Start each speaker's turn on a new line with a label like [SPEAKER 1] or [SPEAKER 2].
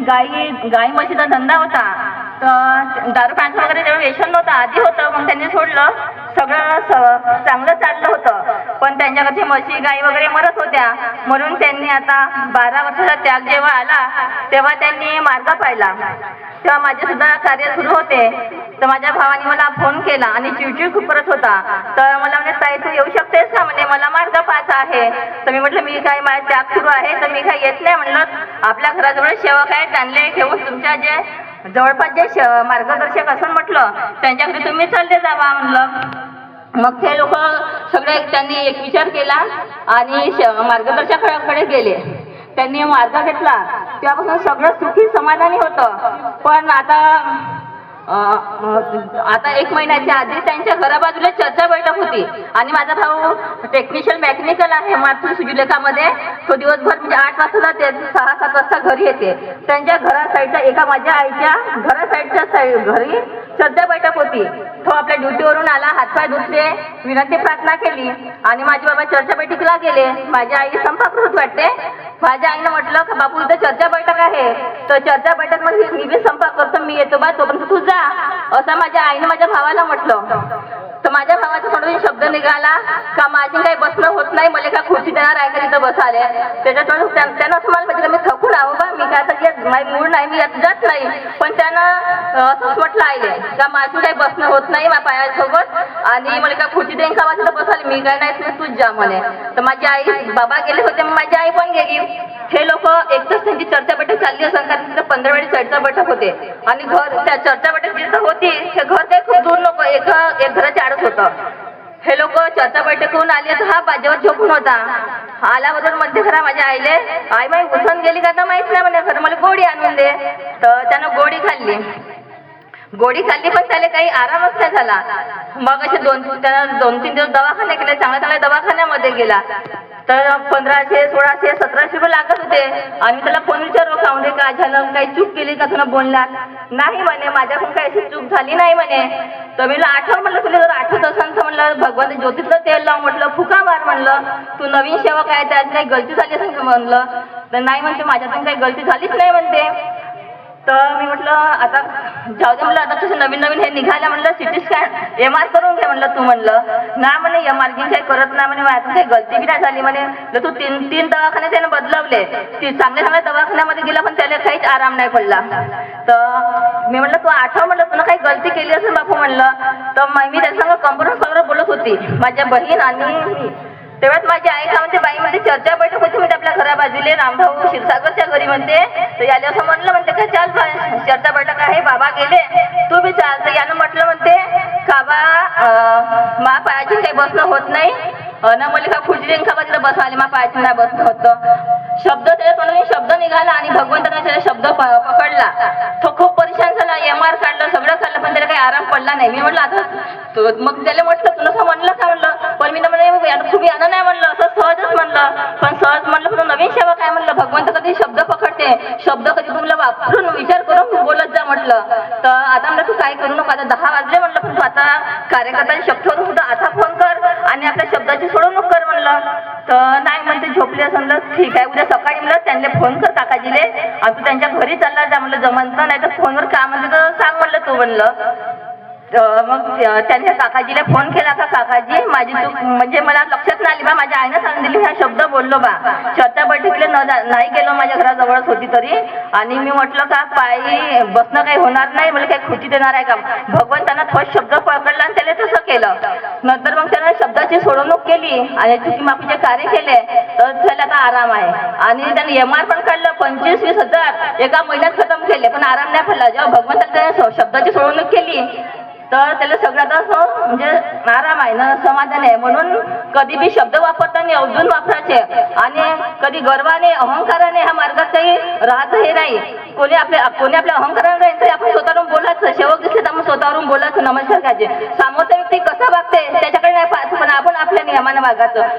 [SPEAKER 1] गाई म्हशीचा धंदा होता. तर दारू पाण्याचं वगैरे जेव्हा व्यसन नव्हतं, आधी होतं, मग त्यांनी सोडलं. सगळं चांगलं चाललं होतं, पण त्यांच्याकडची म्हशी गाई वगैरे मरत होत्या. म्हणून त्यांनी आता 12 वर्षाचा त्याग जेव्हा आला तेव्हा त्यांनी मार्ग पाहिला. तेव्हा माझे सुद्धा कार्य सुरू होते. तर माझ्या भावाने मला फोन केला आणि चिडचिड खूप करत होता. तर मला म्हणे, ताई तू येऊ शकतेस का, म्हणे मला मार्ग पाहायचा आहे. तर मी म्हटलं, मी काय माझा त्याग सुरू आहे तर मी काय येत नाही. म्हणलं, आपल्या घराजवळ सेवक आहे, त्यांना ठेवून तुमच्या जे जवळपास जे मार्गदर्शक असं म्हटलं त्यांच्याकडे तुम्ही चालले जावा म्हणलं. मग ते लोक सगळे त्यांनी एक विचार केला आणि मार्गदर्शकाकडे गेले. त्यांनी मार्ग घेतला, त्यापासून सगळं सुखी समाधानी होतं. पण आता 1 महिन्याच्या आधी त्यांच्या घराबाजूला चर्चा बैठक होती आणि माझा भाऊ टेक्निशियन मेकॅनिकल आहे मातृ सुजुलेखामध्ये. तो दिवसभर म्हणजे 8 वाजता ते 6-7 वाजता घरी येते. त्यांच्या घरा साईडच्या एका माझ्या आईच्या घरा साईडच्या घरी चर्चा बैठक होती. तो आपल्या ड्युटीवरून आला, हातपाय धुतले, विनंती प्रार्थना केली आणि माझे बाबा चर्चा बैठकीला गेले. माझी आई संपर्क वाटते. माझ्या आईनं म्हटलं का बापू इथं चर्चा बैठक आहे, तर चर्चा बैठक मध्ये मी बी संपर्क करतो, मी येतो बा, तोपर्यंत तू जा, असं माझ्या आईनं माझ्या भावाला म्हटलं. तर माझ्या भावाचा तोंडून शब्द निघाला का माझी काही बसणं होत नाही, मला काय खुर्ची देणार आहे का तिथं बसाले. त्याच्यातून त्यानं असं मला पाहिजे मी थकून आहो बा, मी काय आता माझी मूड नाही, मी जात नाही. पण त्यानं असंच म्हटलं आईले का माझी काही बसणं होत नाही माझ्या पायासोबत आणि मला काय खुर्ची देईन का वाजता बसाले, मी काय नाही, तूच जा म्हणे. तर माझी आई बाबा गेले होते, माझी आई पण गेली. हे लोक एकच त्यांची चर्चा बैठक चालली असं कारण तिथं 15 वेळी चर्चा बैठक होते आणि त्या चर्चा बैठक जिथं होती हे घर काही खूप दूर नको, एक घराच्या आडच होतं. हे लोक चर्चा बैठक होऊन आले तर हा बाजेवर झोपून होता. आल्याबरोबर म्हणते खरा माझ्या आईले, आई माई उसन गेली का तर माहित नाही म्हणे, खरं मला गोडी आणून दे. तर त्यानं गोडी खाल्ली, पण त्याला काही आरामच नाही झाला. मग असे 2-3 दिवस दवाखाने केले, चांगल्या दवाखान्यामध्ये गेला. तर 1500, 1600, 1700 रुपये लागत होते. आणि त्याला फोन विचारू का म्हणजे काय झालं, काही चूक केली का तुला बोलला नाही म्हणे, माझ्याकडून काही अशी चूक झाली नाही म्हणे. तर मी आठवण म्हणलं, तुला जर आठवत असेल तर म्हणलं भगवान ज्योतीतलं तेल लावून म्हटलं फुका मार म्हणलं, तू नवीन सेवक आहे त्यात काही गलती झाली असेल का म्हणलं. तर नाही म्हणते, माझ्यातून काही गलती झालीच नाही म्हणते. तर मी म्हटलं आता जाऊ दे म्हणलं, आता तसं नवीन हे निघाल्या म्हणलं, सिटी स्कॅन MR करून घे म्हणलं तू म्हणलं. ना म्हणे MR काही करत नाही म्हणे, माझ्यातून काही गलती बी नाही झाली म्हणे. तर तू 3 दवाखाने त्याने बदलवले, चांगल्या दवाखान्यामध्ये गेला पण त्याला काहीच आराम नाही पडला. तर मी म्हटलं तू आठव म्हणलं, तुला काही गलती केली असेल बापू म्हणलं. तर मी त्याच्या कॉन्फरन्स कॉलवर बोलत होती, माझ्या बहीण आणि मी. तेव्हाच माझी आई का म्हणते, बाई म्हणते चर्चा बैठक होती म्हणते आपल्या घरा बाजूले रामभाऊ क्षीरसागरच्या घरी म्हणते. तर याला असं म्हणलं म्हणते का चाल चर्चा बैठक आहे, बाबा गेले तू बी चाल. तर यानं म्हटलं म्हणते का बा मा पायाची काही बसणं होत नाही ना, मला का खुर्ची देईन का बा तिथं बसवाले, मा पायाची नाही बसणं होतं. त्याच्या तोंडून शब्द निघाला आणि भगवंताने त्याला शब्द पकडला. तो खूप परेशान झाला, MR काढलं, सगळं काढलं, पण त्याला काही आराम पडला नाही. मी म्हटलं आता मग त्याला म्हटलं तुला असं म्हणलं का म्हणलं, पण मी म्हणे तुम्ही यानं नाही म्हणलं, असं सहजच म्हणलं. पण सहज म्हणलं पण नवीन सेवा काय म्हणलं, भगवंत कधी शब्द पकडते, शब्द कधी तुम्हाला वापरून विचार करून बोलत जा म्हटलं. तर आता म्हणलं तू काय करू नको, आता 10 वाजले म्हणलं, पण तू आता कार्यकर्त्याच्या शब्दावरून सुद्धा आता फोन कर आणि आपल्या शब्दाची सोडवणूक कर म्हणलं. तर नाही म्हणते झोपले असं म्हणलं, ठीक आहे उद्या सकाळी म्हणलं त्यांना फोन कर काकाजीले आणि तू त्यांच्या घरी चालला जा म्हणलं, जमंत नाही तर फोनवर का म्हणते तर सांग म्हणलं तू म्हणलं. मग त्यांनी काकाजीला फोन केला का काकाजी माझी चूक म्हणजे मला लक्षात नाही आली बा, माझ्या आईनं सांगून दिली हा शब्द बोललो बा, चर्चा बैठकीला नाही गेलो, माझ्या घराजवळच होती तरी. आणि मी म्हटलं का पायी बसणं काही होणार नाही, मला काही खुर्ची देणार आहे का. भगवंतानं थोडा शब्द पकडला आणि त्याला तसं केलं. नंतर मग त्यानं शब्दाची सोडवणूक केली आणि चुकी माफीचे कार्य केले, तर त्याला आता आराम आहे. आणि त्याने MR पण काढलं, 25-20 हजार एका महिन्यात खतम केले, पण आराम नाही पडला. जेव्हा भगवंताने त्याने शब्दाची सोडवणूक केली तर त्याला सगळ्यात असं म्हणजे आराम आहे ना, समाधान आहे. म्हणून कधी बी शब्द वापरताना अवजून वापरायचे आणि कधी गर्वाने अहंकाराने ह्या मार्गात काही राहत हे नाही. कोणी आपल्या अहंकाराने राहील तरी आपण स्वतःवरून बोलायचं, सेवक दिसले तर आपण स्वतःवरून बोलायचं, नमस्कार करायचे. समोरचा व्यक्ती कसा वागते त्याच्याकडे नाही पाहत, पण आपण आपल्या नियमाने वागायचं.